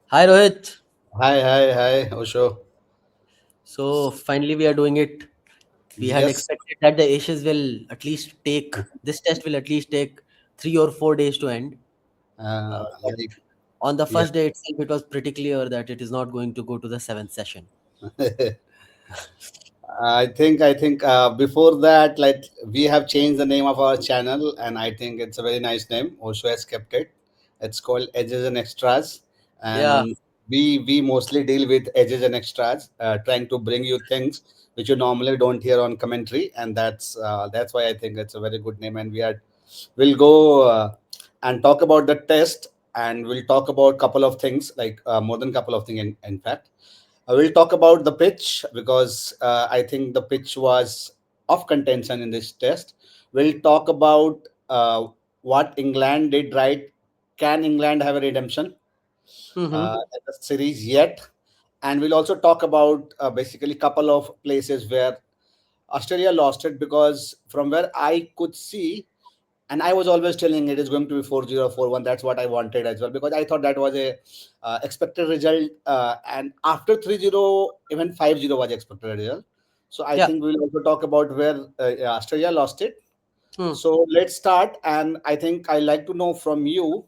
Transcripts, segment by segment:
Hi Rohit. Hi, Osho. So finally we are doing it. We had Yes, expected that the Ashes will at least take this test will at least take 3 or 4 days to end. But like on the yes. first day itself, it was pretty clear that it is not going to go to the seventh session. I think before that, like we have changed the name of our channel, and I think it's a very nice name. Osho has kept it. It's called Edges and Extras, Yeah. and we mostly deal with edges and extras, trying to bring you things which you normally don't hear on commentary, and that's why I think it's a very good name. And we'll go and talk about the test, and we'll talk about couple of things, like more than couple of things in fact. We'll talk about the pitch because I think the pitch was of contention in this test. We'll talk about what England did right. Can England have a redemption Mm-hmm. in the series yet? And we'll also talk about basically couple of places where Australia lost it, because from where I could see, and I was always telling it is going to be 4-0, 4-1. That's what I wanted as well, because I thought that was a expected result, and after 3-0, even 5-0 was expected result. So I Yeah. think we'll also talk about where Australia lost it. Hmm. So let's start, and I think I like to know from you.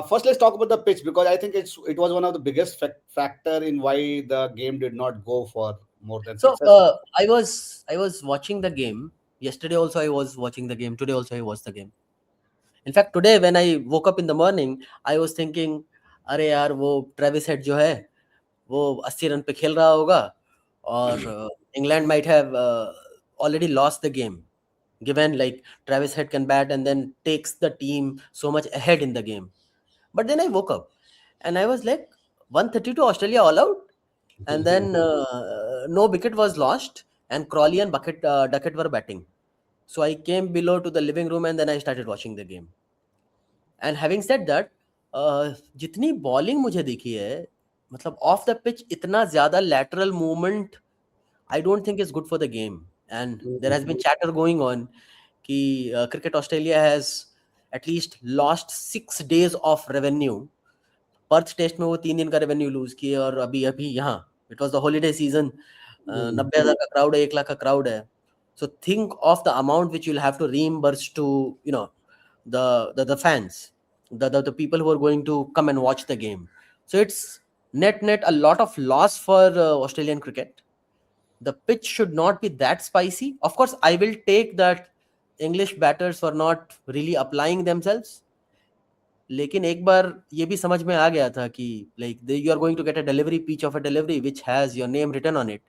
First, let's talk about the pitch, because I think it was one of the biggest factor in why the game did not go for more than So 6 sessions. I was watching the game yesterday. Also, I was watching the game today. Also, I watched the game. In fact, today when I woke up in the morning, I was thinking, अरे यार वो Travis head जो है वो 80 run पे खेल रहा होगा और England might have already lost the game given like Travis Head can bat and then takes the team so much ahead in the game. But then I woke up and I was like 132 Australia all out, and then no wicket was lost and Crawley and Duckett were batting. So I came below to the living room and then I started watching the game. And having said that जितनी bowling मुझे दिखी है मतलब off the pitch इतना ज्यादा lateral movement I don't think is good for the game and there has been chatter going on कि Cricket Australia has at least lost 6 days of revenue Perth test में वो 3 दिन का रेवेन्यू लूज किए और अभी अभी यहाँ it was the holiday season 90,000 का क्राउड है 1 लाख का क्राउड है so think of the amount which you'll have to reimburse to the fans, the people who are going to come and watch the game. So it's net a lot of loss for Australian cricket. The pitch should not be that spicy. Of course I will take that English batters were not really applying themselves, लेकिन एक बार ये भी समझ में आ गया था कि like you are going to get a delivery pitch of a delivery which has your name written on it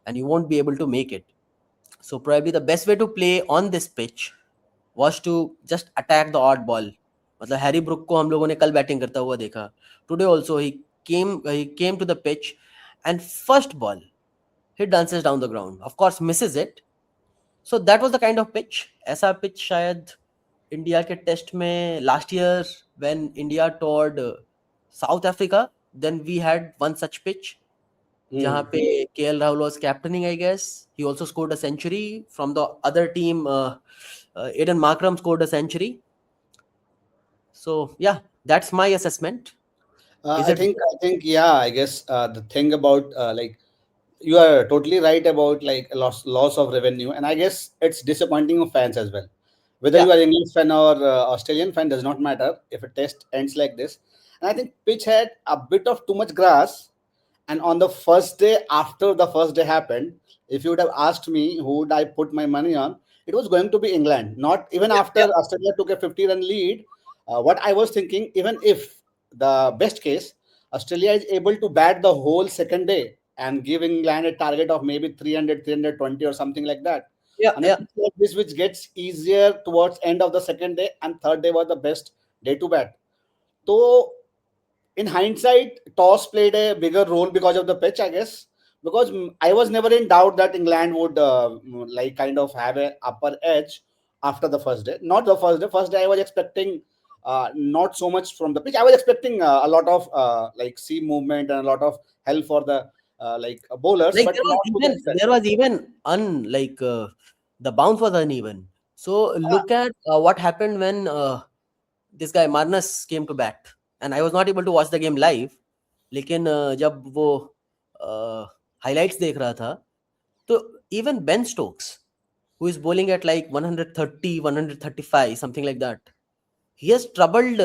and you won't be able to make it. So probably the best way to play on this pitch was to just attack the odd ball. मतलब Harry Brook को हम लोगों ने कल batting करता हुआ देखा. Today also he came to the pitch and first ball he dances down the ground. Of course misses it. So that was the kind of pitch. ऐसा pitch शायद इंडिया के टेस्ट में last year when India toured South Africa then we had one such pitch जहाँ पे KL Rahul was captaining I guess he also scored a century from the other team Aiden Markram scored a century so yeah that's my assessment is it Yeah, I guess the thing about like you are totally right about like a loss of revenue, and I guess it's disappointing of fans as well. Whether yeah you are English fan or Australian fan does not matter if a test ends like this. And I think pitch had a bit of too much grass. And on the first day, after the first day happened, if you would have asked me who would I put my money on, it was going to be England. Not even yeah after yeah Australia took a 50-run lead. What I was thinking, even if the best case, Australia is able to bat the whole second day and give England a target of maybe 300, 320 or something like that. yeah And a yeah pitch like this, which gets easier towards end of the second day, and third day was the best day to bat. So in hindsight, toss played a bigger role because of the pitch, I guess. Because I was never in doubt that England would like kind of have a upper edge after the first day. Not the first day. First day I was expecting not so much from the pitch. I was expecting a lot of like sea movement and a lot of help for the like bowlers, like but not to the extent. there was even the bounce was uneven. So look at what happened when this guy Marnus came to bat, and I was not able to watch the game live. लेकिन जब वो highlights देख रहा था, तो even Ben Stokes, who is bowling at like 130, 135, something like that, he has troubled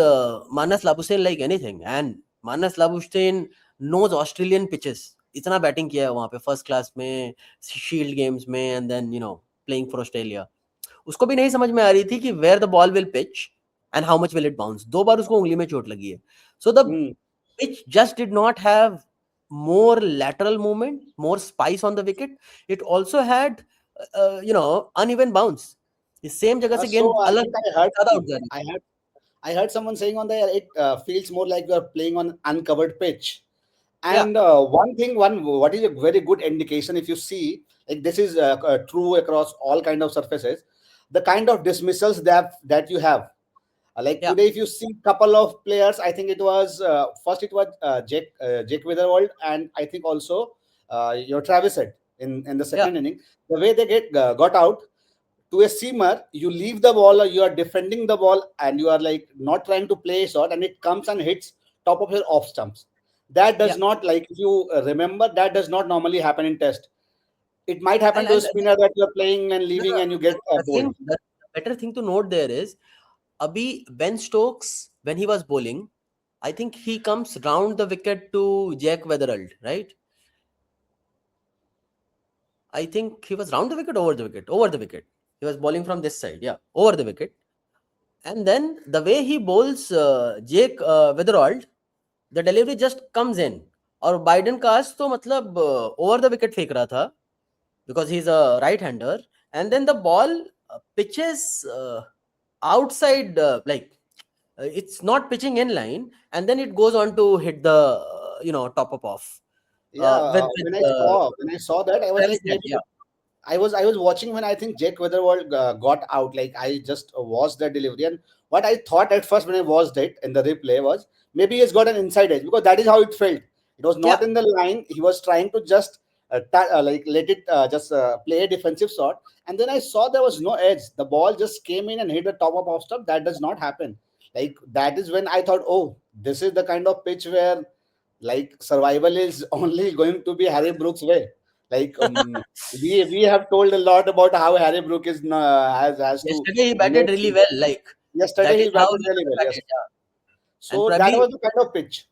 Manas Labuschagne like anything. And Manas Labuschagne knows Australian pitches. इतना batting किया है वहां पे फर्स्ट क्लास में, शील्ड गेम्स में, and then playing for Australia. उसको भी नहीं समझ में आ रही थी कि where the ball will pitch and how much will it bounce. 2 बार उसको उंगली में चोट लगी है. So the Hmm. pitch just did not have more lateral movement, more spice on the wicket. It also had uneven bounce. इस same जगह से So गेंद I अलग think I heard ज्यादा उठ जा रही. I heard someone saying on there it feels more like you are playing on uncovered pitch. Yeah, And one thing, one what is a very good indication if you see like this is true across all kind of surfaces, the kind of dismissals that you have. Like yeah, today, if you see couple of players, I think it was first it was Jake Witherworld, and I think also your Travis said in the yeah, second inning, the way they got out to a seamer, you leave the ball or you are defending the ball and you are like not trying to play a shot and it comes and hits top of your off stumps. That yeah. does not, like if you remember, that does not normally happen in test. It might happen And to a spinner that you are playing and no, leaving no, and you get bowled. the better thing to note there is, Abhi Ben Stokes, when he was bowling, I think he comes round the wicket to Jack Weatherald, right? I think he was round the wicket, over the wicket, over the wicket. He was bowling from this side, yeah, over the wicket. And then the way he bowls Jake Weatherald, the delivery just comes in. और Biden cast तो मतलब over the wicket फेंक रहा था, because he's a right hander, and then the ball pitches outside, it's not pitching in line, and then it goes on to hit the top up off Yeah, with when I saw that, I was Travis like Head, maybe yeah, I was watching when I think Jake Weatherworld got out. Like I just watched that delivery, and what I thought at first when I watched it in the replay was maybe he's got an inside edge because that is how it felt. It was yeah, not in the line. He was trying to just like let it just play a defensive shot, and then I saw there was no edge. The ball just came in and hit the top of off stump. That does not happen. Like that is when I thought, oh, this is the kind of pitch where like survival is only going to be Harry Brooks' way. Like we have told a lot about how Harry Brook is has to yesterday he batted make really well, like yesterday that is he how batted he really should well, bat yes. it, yeah. And So that probably was the kind of pitch.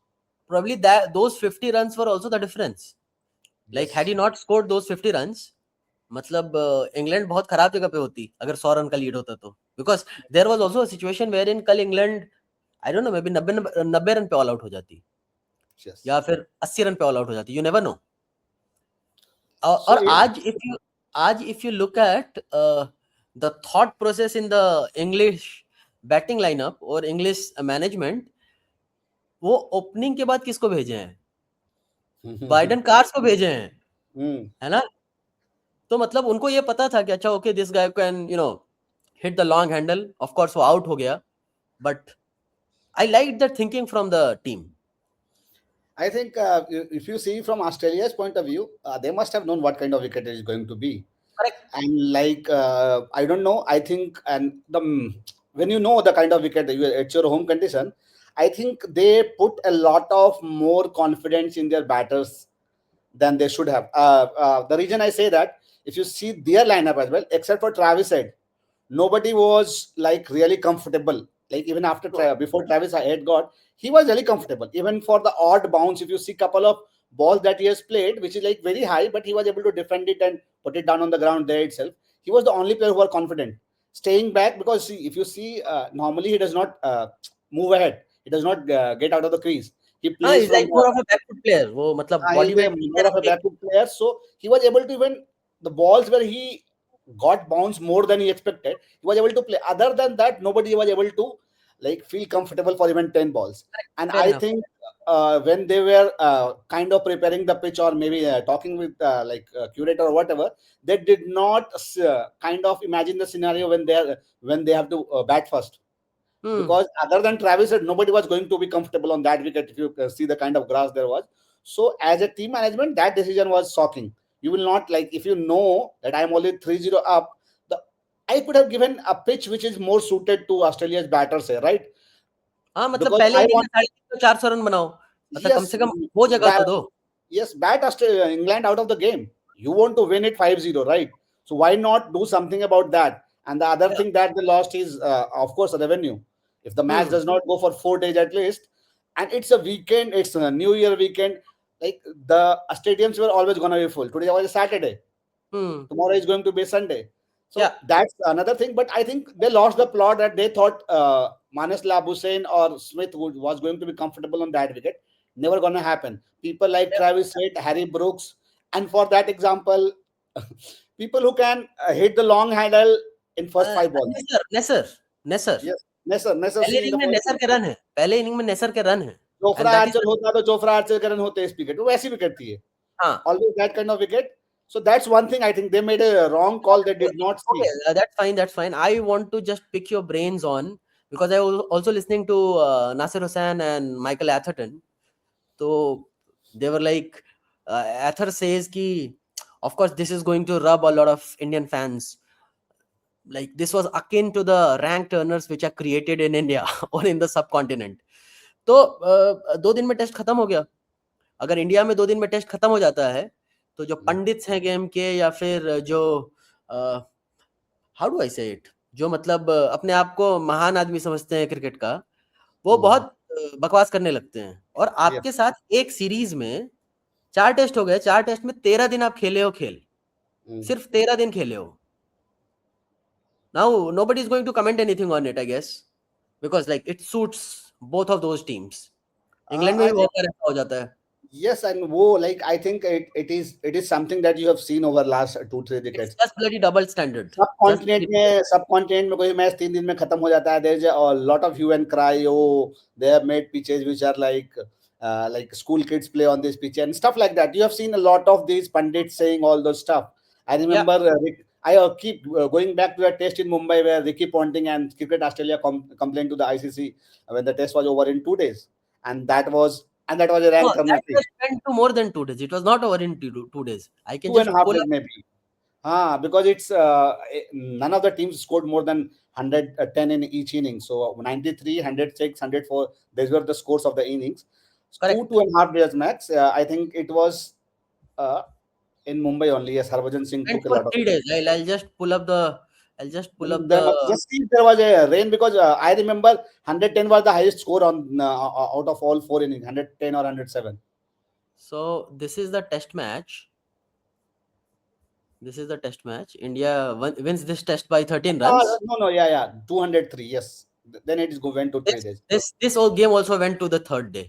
probably that those 50 runs were also the difference. Like had he Yes. not scored those 50 runs, मतलब England बहुत खराब जगह पे होती अगर 100 run का lead होता तो. Because there was also a situation where in कल England, I don't know, maybe 90 run पे ऑल आउट हो जाती, Yes. या फिर 80 रन पे ऑल आउट हो जाती, यू नेवर नो. और So yeah. आज if you look at the thought process in the English batting lineup और इंग्लिश मैनेजमेंट, वो ओपनिंग के बाद किसको भेजे हैं? बाइडन कार्स को भेजे हैं, Hmm. है ना? तो मतलब उनको ये पता था कि अच्छा okay this guy can hit the long handle. Of course वो आउट हो गया, but I like that thinking from the team. I think if you see from Australia's point of view, they must have known what kind of wicket it is going to be. Correct. And like I don't know, I think and the when you know the kind of wicket that it's your home condition, I think they put a lot of more confidence in their batters than they should have. The reason I say that, if you see their lineup as well, except for Travis Head, nobody was like really comfortable. Like even after before Travis Head got, he was really comfortable. Even for the odd bounce, if you see couple of balls that he has played, which is like very high, but he was able to defend it and put it down on the ground there itself. He was the only player who was confident, staying back because see, if you see, normally he does not move ahead. He does not get out of the crease. He हाँ, plays is from like more of a back foot player, वो मतलब he's body a wait ठीक से more of रख a के. backup player, so he was able to even the balls where he got bounced more than he expected. He was able to play. Other than that, nobody was able to like feel comfortable for even 10 balls. And fair I enough. think when they were kind of preparing the pitch or maybe talking with like curator or whatever, they did not kind of imagine the scenario when they have to bat first, hmm. because other than Travis, nobody was going to be comfortable on that wicket if you see the kind of grass there was. So, as a team management, that decision was shocking. You will not like if you know that I'm only 3-0 up, the I could have given a pitch which is more suited to Australia's batters here, right? हाँ, मतलब Because पहले I inning में want 350 400 run बनाओ, मतलब कम Yes, से कम वो जगह तो दो. yes, bat Australia, England out of the game. You want to win it 5-0, right? So why not do something about that? And the other Yeah. thing that they lost is, of course, revenue. If the match Hmm. does not go for 4 days at least, and it's a weekend, it's a New Year weekend, like the stadiums were always gonna be full. Today was a Saturday. Hmm. Tomorrow is going to be Sunday. Yeah. So that's another thing. But I think they lost the plot that they thought Manas Labussain or Smith was going to be comfortable on that wicket. Never gonna happen. People like Travis Head, Harry Brooks, and for that example, people who can hit the long handle in first 5 balls. Neser Neser Neser Yes, Nesser पहले C in inning the में first Neser के run है, पहले inning में Neser के run है. Jofra and that Archer is. होता तो जोफ्रा आर्चर के रन होते इस विकेट वो वैसी विकेट थी ये हाँ. always that kind of wicket. So that's one thing I think they made a wrong call they did not Okay, see. that's fine. That's fine. I want to just pick your brains on, because I was also listening to Nasir Hussain and Michael Atherton. So they were like, Ather says ki, of course, this is going to rub a lot of Indian fans. Like this was akin to the rank turners which are created in India or in the subcontinent. तो 2 दिन में test खत्म हो गया. अगर India में 2 दिन में टेस्ट खत्म हो जाता है, तो जो पंडित्स हैं गेम के, या फिर जो हाउ डू आई से इट, जो मतलब अपने आप को महान आदमी समझते हैं क्रिकेट का, वो बहुत Mhm. बकवास करने लगते हैं. और Yes. आपके साथ एक सीरीज में 4 टेस्ट हो गए, 4 टेस्ट में 13 दिन आप खेले हो खेल, Mm. सिर्फ 13 दिन खेले हो. Now nobody is going to comment anything on it, I guess, because like it suits both of those teams. England में I भी think बहुत बार ऐसा हो जाता है. yes, and wo like I think it is something that you have seen over last 2-3 It's decades. just bloody double standard. सब Just continent bloody. में सब कॉन्टिनेंट में कोई मैच 3 दिन में खत्म हो जाता है there is a lot of hue and cry oh they have made pitches which are like school kids play on this pitch and stuff like that. You have seen a lot of these pundits saying all those stuff. I Yeah. remember I keep going back to a test in Mumbai where Ricky Ponting and Cricket Australia complained to the ICC when the test was over in 2 days, and that was a No, rank that runner thing. test went to more than 2 days. It was not over in 2 days. I can Two just and a half pull days up. maybe. Because it's none of the teams scored more than 110 in each inning. So 93, 106, 104, these were the scores of the innings. Two, Correct. two and a half days max. I think it was uh, in Mumbai only. Yes, Harbhajan Singh Went took a for lot of it. 3 days. I'll just pull up the. I'll just pull up Then the. just see if there was a rain because I remember 110 was the highest score on out of all 4 innings, 110 or 107. So this is the test match. This is the test match. India wins this test by 13 runs. No, yeah, 203. Yes, then it is went to 3 days. This whole game also went to the third day.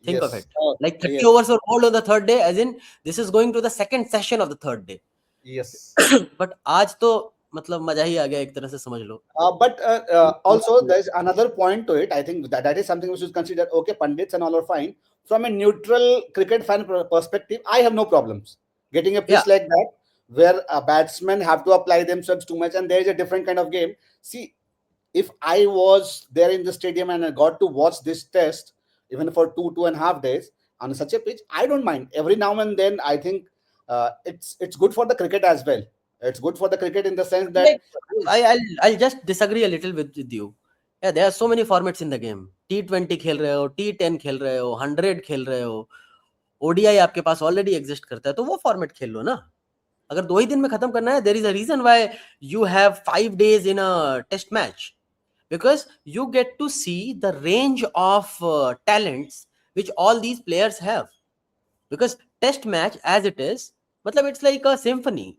Think of Yes, it. Like 30 yes, overs were bowled on the third day, as in this is going to the second session of the third day. yes. But आज तो मतलब मजा ही आ गया एक तरह से समझ लो. But also, there's another point to it. I think that is something we should consider. Okay, pundits and all are fine. From a neutral cricket fan perspective, I have no problems getting a Yeah. pitch like that where a batsmen have to apply themselves too much, and there is a different kind of game. See, if I was there in the stadium and I got to watch this test, even for 2.5 days on such a pitch, I don't mind. Every now and then, I think it's good for the cricket as well. It's good for the cricket in the sense that Like, I'll just disagree a little with you. Yeah, there are so many formats in the game. T20 खेल रहे हो, T10 खेल रहे हो, 100 खेल रहे हो, ODI आपके पास ऑलरेडी एग्जिस्ट करता है, तो वो फॉर्मेट खेल लो ना. अगर 2 ही दिन में खत्म करना है, there is a reason why you have 5 days in a test match, because you get to see the range of talents which all these players have. Because test match as it is, मतलब it's like a symphony.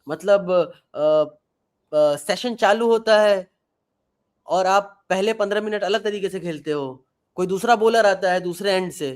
मतलब session चालू होता है और आप पहले 15 minute अलग तरीके से खेलते हो, कोई दूसरा बॉलर आता है दूसरे एंड से,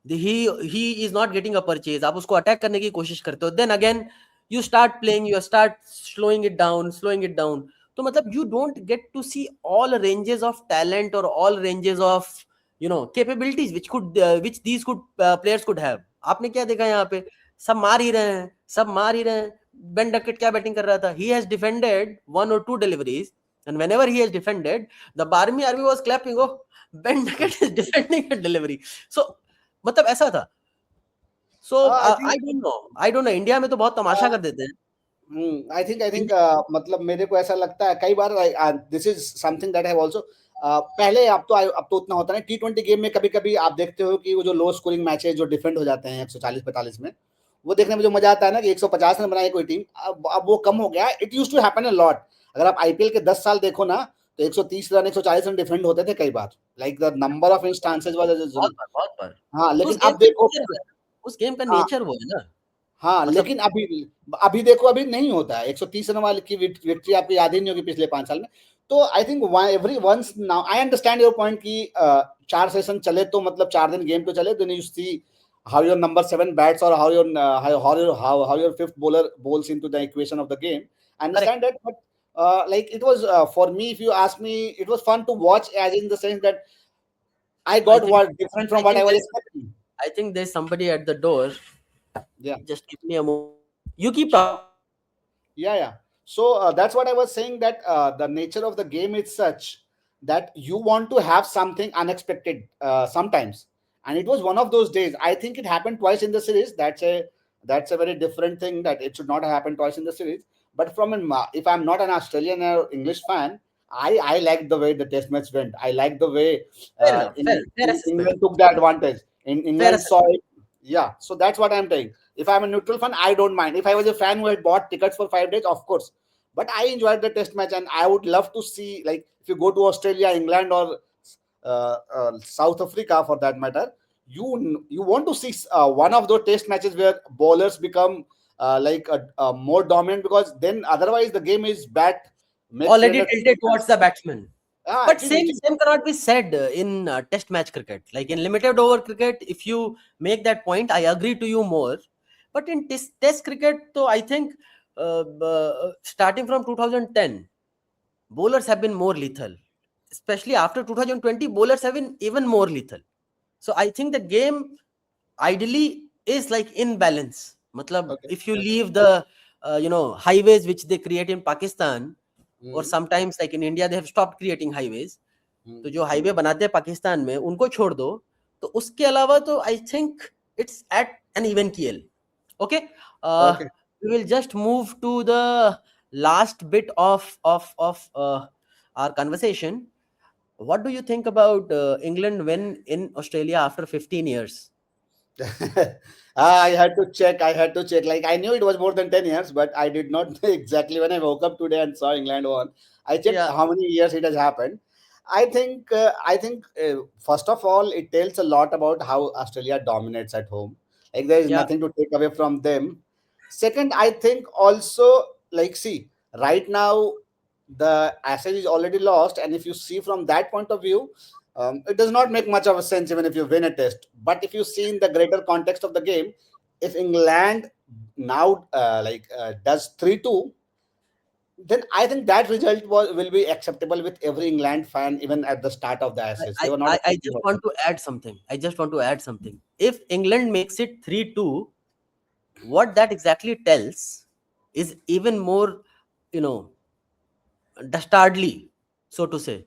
he is not getting a purchase, आप उसको अटैक करने की कोशिश करते हो, then again you start playing, you start slowing it down. तो मतलब you don't get to see all ranges of talent और all ranges of capabilities which these could players could have. आपने क्या देखा यहाँ पे, सब मार ही रहे हैं, सब मार ही रहे हैं. बेन डकेट क्या बैटिंग कर रहा था, he has defended 1 or 2 deliveries, and whenever he has defended, the Barmy Army was clapping, oh, Ben Duckett is defending a delivery. So मतलब ऐसा था. So I think I don't know, India में तो बहुत तमाशा कर देते हैं. I think मतलब मेरे को ऐसा लगता है कई बार this is something that I have also पहले अब तो उतना होता नहीं। T20 गेम में कभी-कभी आप देखते हो कि वो जो लो स्कोरिंग मैचेस जो डिफेंड हो जाते हैं 140-45 में, वो देखने में जो मजा आता है ना कि 150 रन बनाए कोई टीम, अब वो कम हो गया। It used to happen a lot. अगर आप आईपीएल के 10 साल देखो ना, तो 130 रन 140 रन डिफेंड होते थे कई बार। Like the number of instances was. बहुत बार, बहुत बार। हाँ, तो लेकिन उस गेम अब का देखो। नेचर है, उस गेम का हाँ, नेचर वो है ना। हाँ, मतलब लेकिन अभी अभी देखो, अभी नहीं होता है। 130 रन वाली की विक्ट्री आपको याद ही नहीं होगी पिछले 5 साल में। तो I think every once now I understand your point कि 4 सेशन चले तो मतलब 4 दिन गेम तो चले, then you see how your number 7 bats or how your fifth bowler bowls into the equation of the game. I correct. understand that, but like it was for me, if you ask me, it was fun to watch, as in the sense that I I got think what different from I what I think was there expecting. I think there somebody at the door. Yeah. Just give me a moment, you keep talking. Yeah, yeah. So that's what I was saying, that the nature of the game is such that you want to have something unexpected sometimes, and it was one of those days. I think it happened twice in the series. That's a very different thing, that it should not have happened twice in the series. But if I'm not an Australian or English fan, I like the way the test match went. I like the way fair enough, fair assessment, England took the advantage. In fair England saw assessment. it. Yeah, so that's what I'm saying. If I'm a neutral fan, I don't mind. If I was a fan who had bought tickets for 5 days, of course. But I enjoyed the test match, and I would love to see, like, if you go to Australia, England, or South Africa for that matter, you want to see one of those test matches where bowlers become more dominant, because then otherwise the game is bat make Already 300 tilted towards the batsman. ah, But it is it is same cannot be said in test match cricket. Like in limited over cricket, if you make that point, I agree to you more. But in test cricket, so I think starting from 2010, bowlers have been more lethal. Especially after 2020, bowlers have been even more lethal. So I think the game ideally is like in balance. Matlab, okay. if you leave the highways which they create in Pakistan, or Mm, sometimes like in India they have stopped creating highways. mm. तो जो highway बनाते हैं पाकिस्तान में उनको छोड़ दो, तो उसके अलावा तो I think it's at an even keel. Okay, Okay. we will just move to the last bit of our conversation. What do you think about England win in Australia after 15 years? I had to check. I had to check. Like, I knew it was more than 10 years, but I did not know exactly. When I woke up today and saw England won, I checked Yeah, how many years it has happened. I think first of all, it tells a lot about how Australia dominates at home. Like, there is yeah. nothing to take away from them. Second, I think also, like, see, right now the asset is already lost, and if you see from that point of view, it does not make much of a sense even if you win a test. But if you see in the greater context of the game, if England now does 3-2, then I think that result will be acceptable with every England fan even at the start of the Ashes. They were not I expecting just for want that. to add something. I just want to add something. If England makes it 3-2, what that exactly tells is even more, you know, dastardly, so to say.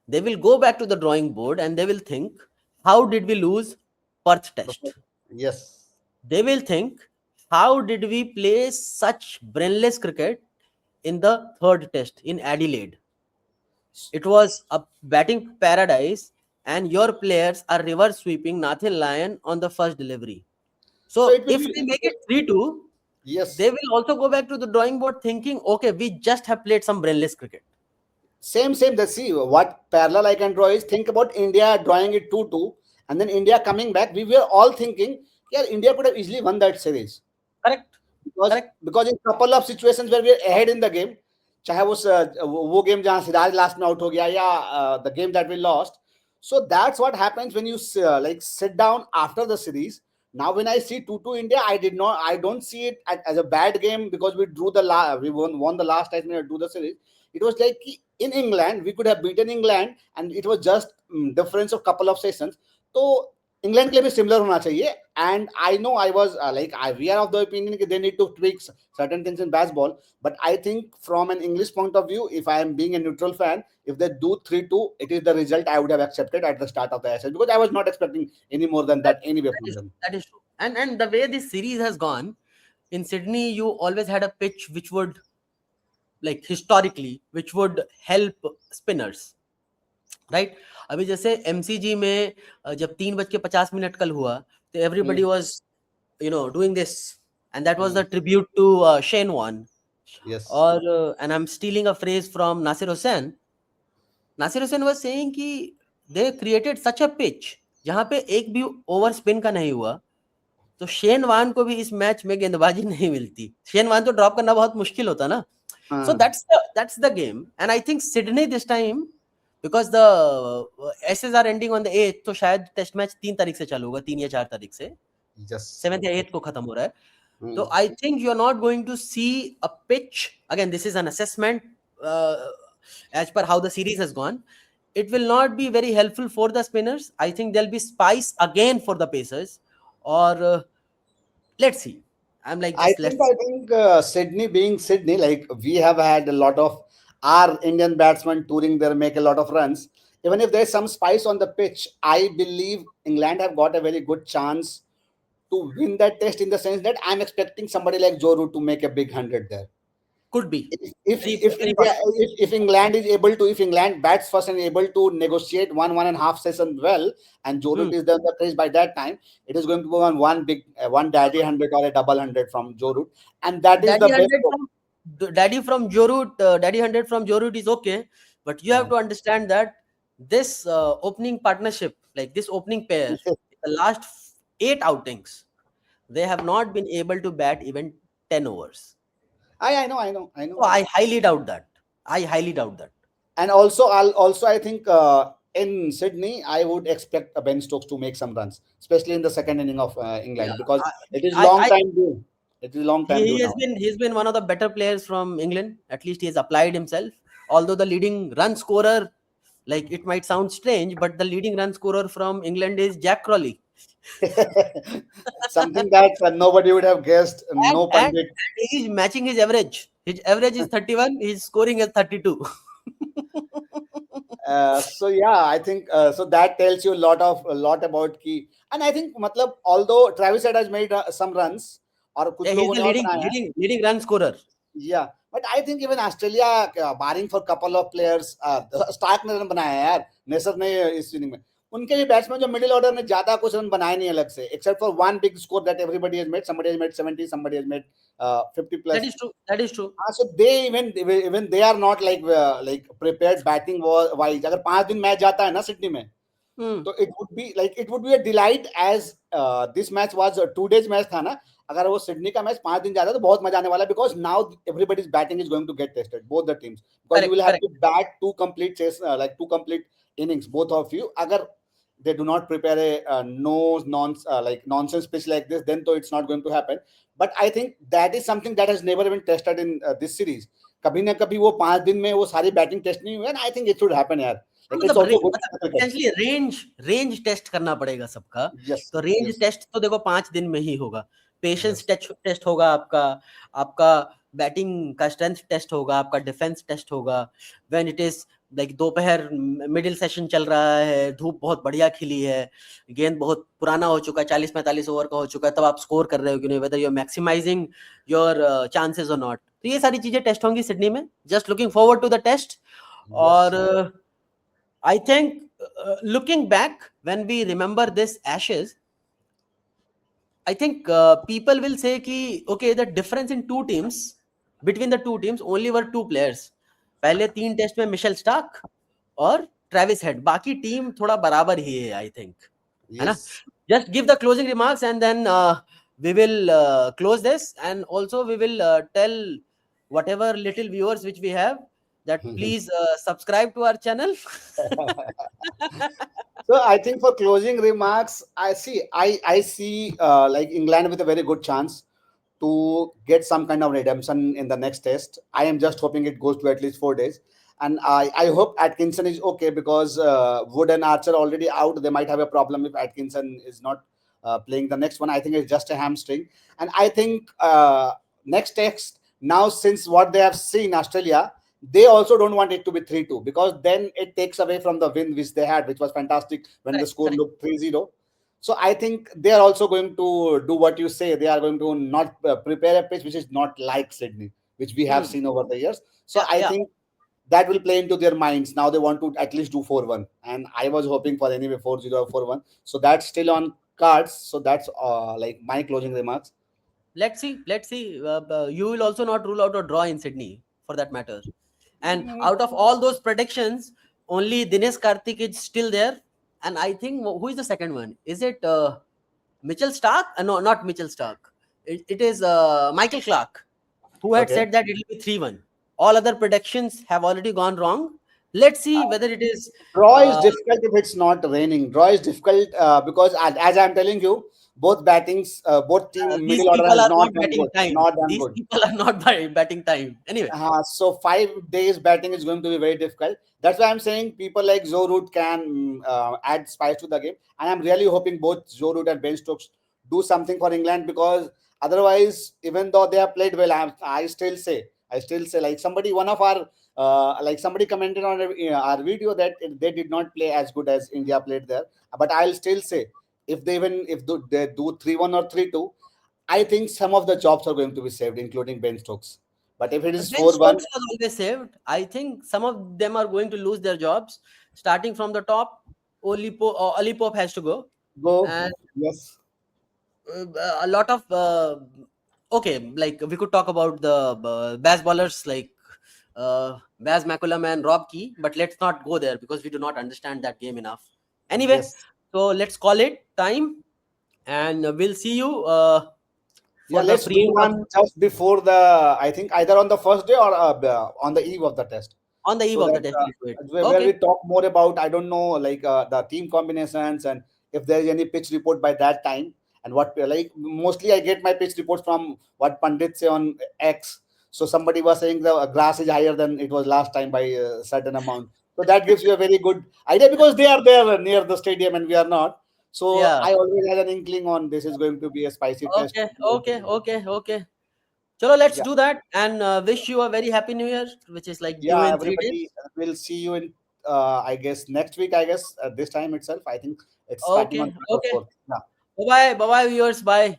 They will go back to the drawing board and they will think, how did we lose Perth Test? Yes. They will think, how did we play such brainless cricket in the third test in Adelaide? It was a batting paradise, and your players are reverse sweeping Nathan Lyon on the first delivery. So So it will if be they make it 3-2, they yes. will also go back to the drawing board thinking, okay, we just have played some brainless cricket. Same. The see what parallel I can draw is, think about India drawing it 2-2, and then India coming back. We were all thinking, yeah, India could have easily won that series. Correct? because Correct? because in couple of situations where we're ahead in the game, चाहे वो game जहां Siraj last में out हो गया, या the game that we lost. So that's what happens when you like sit down after the series. Now when I see 2-2 India, I don't see it as a bad game, because we drew we won the last time we drew the series. It was like in England we could have beaten England, and it was just difference of couple of sessions. So England के लिए भी similar होना चाहिए. And I know I was we are of the opinion कि they need to tweak certain things in baseball, but I think from an English point of view, if I am being a neutral fan, if they do 3-2, it is the result I would have accepted at the start of the SS, because I was not expecting any more than That, that anyway that from is them. that is true. And the way this series has gone, in Sydney, you always had a pitch which would, like historically, which would help spinners. Right. अभी जैसे MCG में जब 3:50 कल हुआ, तो everybody Hmm. Was doing this, and that was Hmm. The tribute to Shane Warne. Yes. और and I am stealing a phrase from Nasser Hussain. Nasser Hussain was saying कि they created such a pitch जहां पे एक भी ओवर स्पिन का नहीं हुआ। तो शेन वान को भी इस मैच में गेंदबाजी नहीं मिलती, शेन वान तो ड्रॉप करना बहुत मुश्किल होता ना। सो हाँ. That's the game, and I think Sydney this time, because the Ashes are ending on the 8th, तो शायद टेस्ट मैच 3 तारीख से चालू होगा, 3 या 4 तारीख से। Yes. 7th या 8th को खत्म हो रहा है। Hmm. तो I think you are not going to see a pitch again, this is an assessment as per how the series has gone. It will not be very helpful for the spinners. I think there'll be spice again for the pacers, or let's see. I'm like, I just think let's. I think Sydney being Sydney, like we have had a lot of our Indian batsmen touring there, make a lot of runs. Even if there's some spice on the pitch, I believe England have got a very good chance to win that test in the sense that I'm expecting somebody like Joe Root to make a big 100 there. Could be If very India possible. if England is able to if England bats first and able to negotiate one and a half session well and Joe Hmm. Root is there in the crease by that time, it is going to go on one big one daddy 100 or a double 100 from Joe Root, and that is Daddy the best. 100 from Daddy from Jorut, Daddy 100 from Jorut is okay, but you have Uh, to understand that this opening partnership, like this opening pair, the last 8 outings, they have not been able to bat even 10 overs. I So know. I highly doubt that. I highly doubt that. And also I think in Sydney I would expect Ben Stokes to make some runs, especially in the second inning of Yeah, England, because it is long I time due. It is long time due he has now. been he's been one of the better players from England. At least he has applied himself. Although the leading run scorer, like it might sound strange, but the leading run scorer from England is Jack Crawley. Something that nobody would have guessed. and, No and pundit. and he's matching his average. His average is 31. He's scoring at 32. So yeah, I think so that tells you a lot about key. And I think matlab, although Travis Head has made some runs और कुछ Yeah, he's लोगों the ने और leading बनाया है. leading leading run scorer. Yeah, but I think even Australia, barring for couple of players, Starc ने run बनाया है यार, नेसर ने इस इनिंग में. उनके भी बैट्समैन जो मिडिल ऑर्डर ने ज्यादा कुछ रन बनाए नहीं अलग से, except for one big score that everybody has made. Somebody has made 70, somebody has made 50 That plus. is true. That is true. So they even they are not like prepared batting wise. अगर 5 दिन match जाता है ना Sydney में, Hmm. तो it would be a delight as this match was a 2 days match था ना. अगर वो सिडनी का मैच 5 दिन जाता है तो बहुत मजा आने वाला है, because now everybody's batting is going to get tested, both the teams, because you Correct. will have Correct. to bat two complete innings, both of you. अगर they do not prepare a no like nonsense pitch like this, then though it's not going to happen. But I think that is something that has never been tested in this series. कभी ना कभी वो 5 दिन में वो सारी batting test नहीं हुई, and I think it should happen यार. हाँ, Like it's मतलब also good for the cricket. Essentially range test करना पड़ेगा सबका। Yes, तो रेंज yes, टेस्ट तो देखो 5 दिन में ही होगा। Patience yes. टेस्ट टेस्ट होगा आपका, आपका बैटिंग का स्ट्रेंथ टेस्ट होगा, आपका डिफेंस टेस्ट होगा। व्हेन इट इज लाइक दोपहर मिडिल सेशन चल रहा है, धूप बहुत बढ़िया खिली है, गेंद बहुत पुराना हो चुका है, 40-45 ओवर का हो चुका है, तब आप स्कोर कर रहे हो कि नहीं, whether you are maximising your chances और नॉट। तो ये सारी चीजें टेस्ट होंगी सिडनी में। Just looking forward to the test. और Yes. I think looking back, when we remember this Ashes, I think people will say कि okay, the difference in two teams, between the two teams only were two players. पहले 3 test में Mitchell Starc और Travis head, बाकी team थोड़ा बराबर ही है I think, है ना। Yes. Just give the closing remarks, and then we will close this, and also we will tell whatever little viewers which we have that please subscribe to our channel. So I think for closing remarks, I see like England with a very good chance to get some kind of redemption in the next test. I am just hoping it goes to at least 4 days, and I hope Atkinson is okay, because Wood and Archer already out. They might have a problem if Atkinson is not playing the next one. I think it's just a hamstring, and I think next test now, since what they have seen Australia, they also don't want it to be 3-2, because then it takes away from the win which they had, which was fantastic when the Correct, score correct. looked 3-0. So I think they are also going to do what you say. They are going to not prepare a pitch which is not like Sydney, which we have Hmm. seen over the years. So Yeah, I yeah. think that will play into their minds. Now they want to at least do 4-1, and I was hoping for anyway 4-0 or 4-1. So that's still on cards. So that's like my closing remarks. Let's see. Let's see. You will also not rule out a draw in Sydney, for that matter. And out of all those predictions, only Dinesh Karthik is still there. And I think who is the second one? Is it Mitchell Stark? No, not Mitchell Stark. It is Michael Clark, who had Okay. said that it will be 3-1. All other predictions have already gone wrong. Let's see whether it is. Draw is Uh, difficult if it's not raining. Draw is difficult because as I'm telling you, both battings, both team these middle order people has are not not done batting good. time. Not done These good. people are not batting time. Anyway, So 5 days batting is going to be very difficult. That's why I'm saying people like Joe Root can add spice to the game, and I'm really hoping both Joe Root and Ben Stokes do something for England, because otherwise, even though they have played well, I still say, like somebody, one of our like somebody commented on our video that they did not play as good as India played there. But I'll still say, if they even if they do 3-1 or 3-2, I think some of the jobs are going to be saved, including Ben Stokes. But if it is Ben 4-1, Stokes was always saved. I think some of them are going to lose their jobs. Starting from the top, Ali Pope has to go, go. and Yes. a lot of okay, like we could talk about the Baz bowlers like Baz McCullum and Rob Key, but let's not go there because we do not understand that game enough. Anyway, Yes. so let's call it time, and we'll see you Yeah, for the let's do pre one just before I think either on the first day or on the eve of the test. on the eve So of the that test. We'll do it. where we Okay. talk more about, I don't know, like the team combinations, and if there is any pitch report by that time, and what like mostly I get my pitch reports from what Pandit say on X. So somebody was saying the grass is higher than it was last time by a certain amount. So that gives you a very good idea, because they are there near the stadium and we are not. So Yeah. I always had an inkling on this is going to be a spicy test. Okay. Okay. Okay. Okay. Chalo, let's Yeah. do that and wish you a very happy new year, which is like due Yeah, in 3 days. everybody, will see you in I guess next week, I guess at this time itself. I think it's starting on Okay. third or Okay. fourth. Yeah. Bye bye. Bye bye, viewers. Bye.